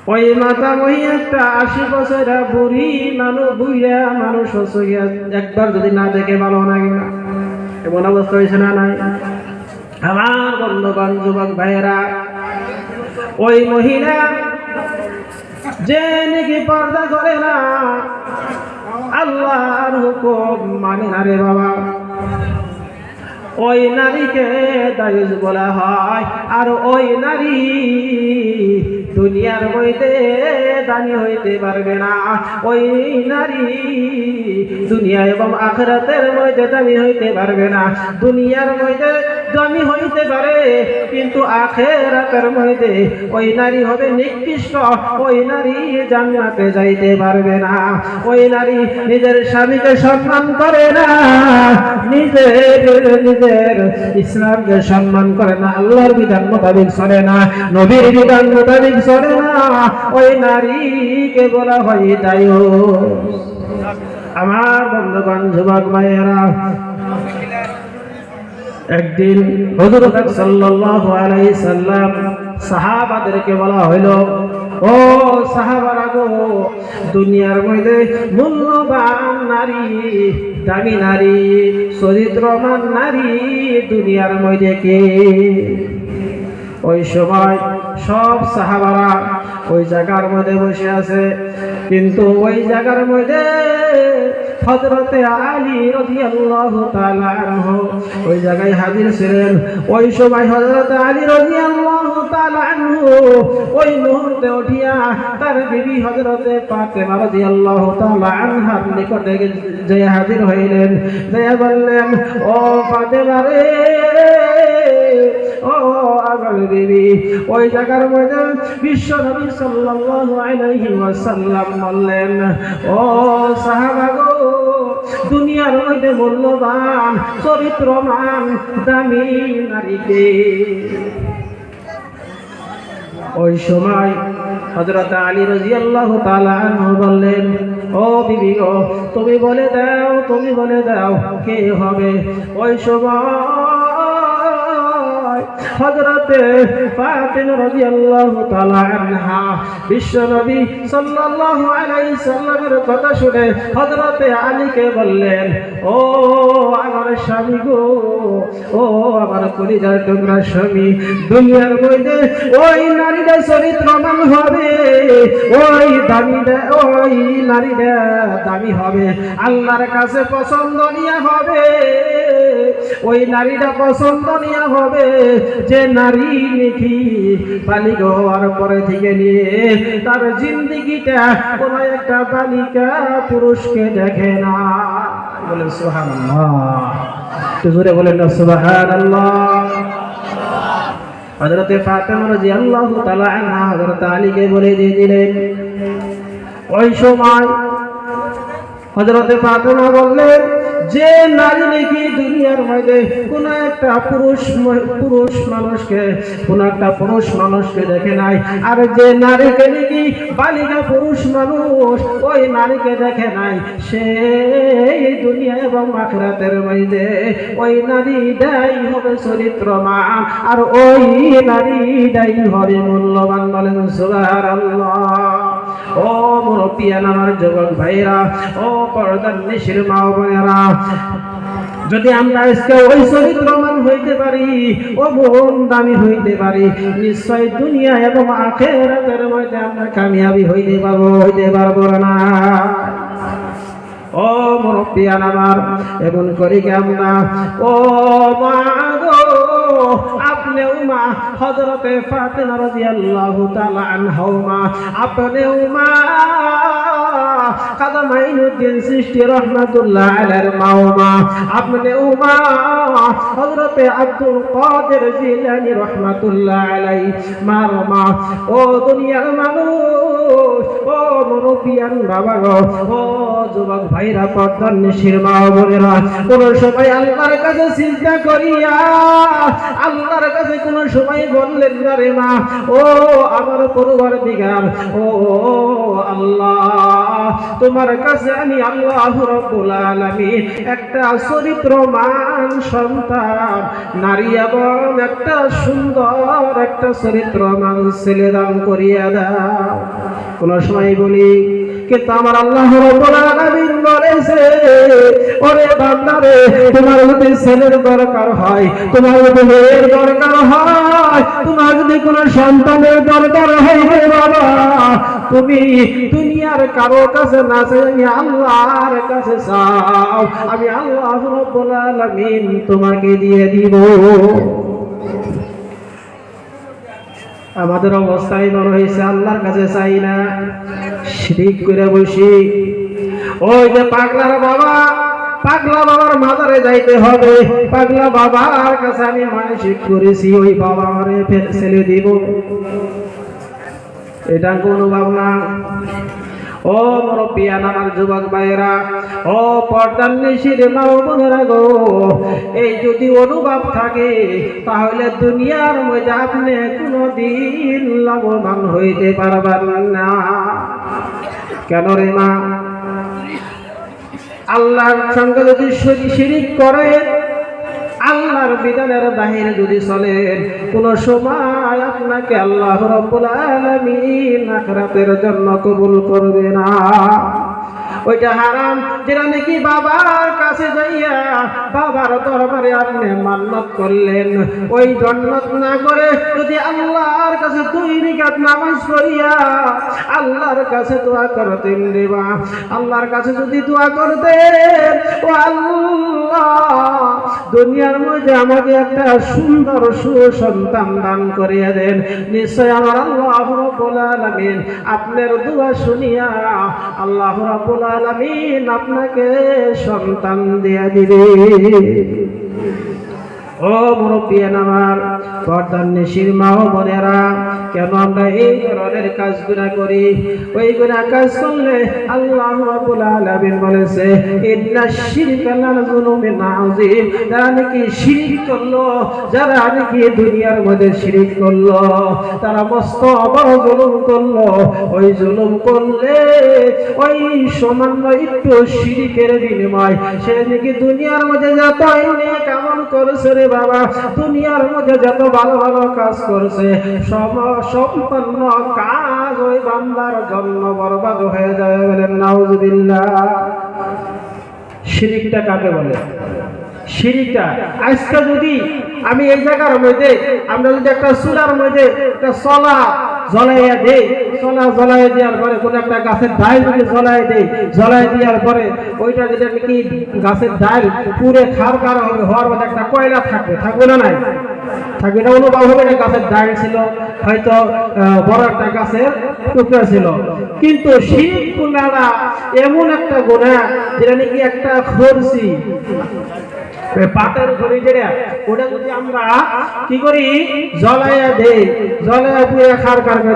ওই মাতামহী একটা 80 বছরের বুড়ি বুড়া মানুষ হইয়া একবার যদি না দেখে ভালো লাগে না, এমন অবস্থা হয়েছে না নাই? আমার বন্ধুগণ, যুবক ভাইয়েরা, ওই মহিলা যে নাকি পর্দা করে না, আল্লাহর হুকুম মানে না রে বাবা, ওই নারীকে দায়ুস বলা হয়। আর ওই নারী দুনিয়ার মধ্যে দামি হইতে পারবে না। ওই নারী দুনিয়া এবং আখিরাতের মধ্যে দামি হইতে পারবে না। দুনিয়ার মধ্যে দামি হইতে পারে, কিন্তু আখিরাতের মধ্যে ওই নারী হবে নিকৃষ্ট। ওই নারী জান্নাতে যাইতে পারবে না। ওই নারী নিজের স্বামীকে সম্মান করে না, নিজের ইসলামকে সম্মান করে না, আল্লাহর বিধান মোতাবেক চলে না, নবীর বিধান মোতাবেক চলে না। ওই নারীকে বলা হয় দায়ুস। আমার বন্ধুগণ, যুবক ভাইয়েরা, একদিন হযরত সাল্লাল্লাহু আলাইহি সাল্লাম সাহাবাদেরকে বলা হইল, ও সাহাবারা গো, দুনিয়ার মধ্যে মূল্যবান নারী, দামি নারী, চরিত্রবান নারী দুনিয়ার মধ্যে কে? ওই সময় সব সাহাবারা ওই জায়গার মধ্যে বসে আছে, কিন্তু ওই জায়গার মধ্যে হযরতে আলী রাদিয়াল্লাহু তাআলা আনহু ওই জায়গায় হাজির ছিলেন। ওই সময় হযরতে আলী রাদিয়াল্লাহু তাআলা আনহু ওই মুহূর্তে উঠিয়া তার বিবি হযরতে ফাতেমা রাদিয়াল্লাহু তাআলা আনহার নিকটে যে হাজির হইলেন, যে বললেন, ও ফাতেমা রে, ও আমার বিবি। ওই জায়গার মধ্যে বিশ্ব নবী সাল্লাল্লাহু আলাইহি ওয়াসাল্লাম বললেন, ও সাহাবা গো, দুনিয়ার মধ্যে মূল্যবান, চরিত্রবান, দামি নারীকে? ওই সময় হযরত আলী রাদিয়াল্লাহু তাআলা আনহু বললেন, ও বিবি গো, তুমি বলে দাও, তুমি বলে দাও কে হবে? ওই সময় হযরতে ফাতেমা রাদিয়াল্লাহু তাআলা আনহা বিশ্বনবী সাল্লাল্লাহু আলাইহি সাল্লামের কথা শুনে হযরতে আলীকে বললেন, ও আমার স্বামী গো, ও আমার কলিজার টুকরা স্বামী, দুনিয়ার মধ্যে ওই নারীটা চরিত্রবান হবে, ওই নারীটা দামি হবে, আল্লাহর কাছে পছন্দনীয় হবে, ওই নারীটা পছন্দনীয় হবে যে নারী নাকি বালিগ হওয়ার পরে থেকে নিয়ে তার জিন্দেগিটা কোন একটা বালিকা পুরুষকে দেখে না। বলেন সুবহানাল্লাহ, একটু জোরে বলেন না সুবহানাল্লাহ। হযরতে ফাতেমা রাদিয়াল্লাহু তাআলা আনহা হযরত আলীকে বলে দিয়ে দিলেন। ওই সময় হযরতে ফাতেমা বললেন, যে নারী নাকি দুনিয়ার মধ্যে কোন একটা পুরুষ মানুষকে দেখে নাই, আর যে নারীকে নাকি বালিকা পুরুষ মানুষ ওই নারীকে দেখে নাই, সে দুনিয়া এবং আখিরাতের মধ্যে ওই নারীটাই হবে চরিত্রবান, আর ওই নারীটাই হবে মূল্যবান। বলেন সুবহানাল্লাহ। ও মুরব্বিয়ান, আমার যুবক ভাইরা, ও পর্দার নিশির মা বোনেরা, যদি আমরা আজকে ওই চরিত্রবান হইতে পারি, ও মন দামি হইতে পারি, নিশ্চয় দুনিয়া এবং আখিরাতের মধ্যে আমরা কামিয়াবি হইতে পারবো না। ও মুরব্বিয়ান আমার, এমন করি আমরা, ও মা গো, আপনিও মা, হযরতে ফাতেমা রাদিয়াল্লাহু তাআলা আনহা মা, আপনিও মা, খাজা মাইনুদ্দিন চিশতি রাহমাতুল্লাহ আলাইহির মা, আপনিও মা, হযরতে আব্দুল কাদের জিলানী রাহমাতুল্লাহ আলাইহি মা। ও দুনিয়ার মানুষ, ও মুরব্বিয়ান বাবা গো, ও যুবক ভাইরা, পর্দার নিশির মা বোনেরা, কোন সময় আল্লাহর কাছে চিন্তা করিয়া আল্লাহর কাছে কোন সময় বললেন না রে মা, ও আমার পরওয়ারদিগার, ও আল্লাহ, তুমি তোমার কাছে আমি আল্লাহ রাব্বুল আলামিন একটা চরিত্রমান সন্তান নারী এবং একটা সুন্দর একটা চরিত্রমান ছেলে দান করিয়া দাও। কোন সময় বলি, কিন্তু আমার আল্লাহ রাব্বুল আলামিন বলেছে, ওরে বান্দারে, তোমার যদি ছেলের দরকার হয়, তোমার যদি মেয়ের দরকার হয়, তোমার যদি কোনো সন্তানের দরকার হয়, রে বাবা, তুমি দুনিয়ার কারো কাছে না চাই, আমি আল্লাহর কাছে চাও, আমি আল্লাহ রাব্বুল আলামিন তোমাকে দিয়ে দিব। আমাদের অবস্থায় মনে হয়েছে আল্লাহর কাছে চাই না, শিরিক করে বসি। ওই যে পাগলার বাবা, পাগলা বাবার মাজারে যাইতে হবে, পাগলা বাবার কাছে আমি মানসিক করেছি ওই বাবা আমারে ফের ছেলে দিব, এটা কোনো ভাবনা। ও মুরব্বিয়ান, আমার যুবক ভাইয়েরা, ও পর্দার নিশির মা ও বোনেরা গো, এই যদি অনুভব থাকে তাহলে দুনিয়ার মধ্যে আপনি কোনোদিন লাভবান হইতে পারবেন না। কেন রে মা? আল্লাহর সঙ্গে যদি শিরিক করে, আল্লাহর বিধানের বাহিরে যদি চলেন, কোন সময় আপনাকে আল্লাহ রাব্বুল আলামিন আখিরাতের জন্য কবুল করবে না। ওইটা হারাম, যেটা নাকি বাবার কাছে যাইয়া বাবার দরবারে আপনি মান্নত করলেন, ওই মান্নত না করে যদি আল্লাহর কাছে 2 রাকাত নামাজ পড়িয়া আল্লাহর কাছে দোয়া করতেন রে বা, আল্লাহর কাছে যদি দোয়া করতেন, ও আল্লাহ দুনিয়ার মধ্যে আমাকে একটা সুন্দর সুসন্তান দান করিয়া দেন, নিশ্চয় আমার আল্লাহ রাব্বুল আলামিন আপনার দোয়া শুনিয়া আল্লাহ রাব্বুল আলামিন আপনাকে সন্তান দিয়া দিবে। ও মুরব্বিয়ান আমার, পর্দার নিশির মা ও বোনেরা, কেন আমরা এই ধরনের কাজগুলো করি? ওই গুনাহ কাজ করলে আল্লাহ রাব্বুল আলামিন বলেছে, ইন্নাশ শিরকা লাযুলুমিন আযীম, যারা নাকি শিরক করলো, যারা নাকি দুনিয়ার মধ্যে শিরক করলো, তারা মস্ত বড় জুলুম করলো। ওই জুলুম করলে ওই সামান্য একটু শিরকের বিনিময় সে নাকি দুনিয়ার মধ্যে যত নেক আমল করেছে রে বাবা, দুনিয়ার মধ্যে যত ভালো ভালো কাজ করছে, সম্পূর্ণ কাজ ওই বান্দার জন্য বরবাদ হয়ে যাবে। বলেন নাউজুবিল্লাহ। শিরকটা কাকে বলে? শিরকটা আজকে যদি আমি এই জায়গার মধ্যে, আমরা যদি একটা চুলার মধ্যে একটা চলা জ্বলাইয়া দেই, চলা জ্বলাই দেওয়ার পরে কোন একটা গাছের ডাল যদি জ্বলাই দেই, জ্বলাই দেওয়ার পরে ওইটা যেটা নাকি গাছের ডাল পুরে খারকার হবে, হওয়ার মধ্যে একটা কয়লা থাকবে, থাকবে না? নাই থাকবে না? অনুভব হবে না গাছের ডাল ছিল, হয়তো বড় একটা গাছের টুকরা ছিল। কিন্তু শিরক গুনাহটা এমন একটা গুনাহ যেটা নাকি একটা খরচি পাটের খড়ি, যেটা ওটা যদি আমরা কি করি জ্বলাইয়া দেই, জ্বলাইয়া পুরে খারকার করে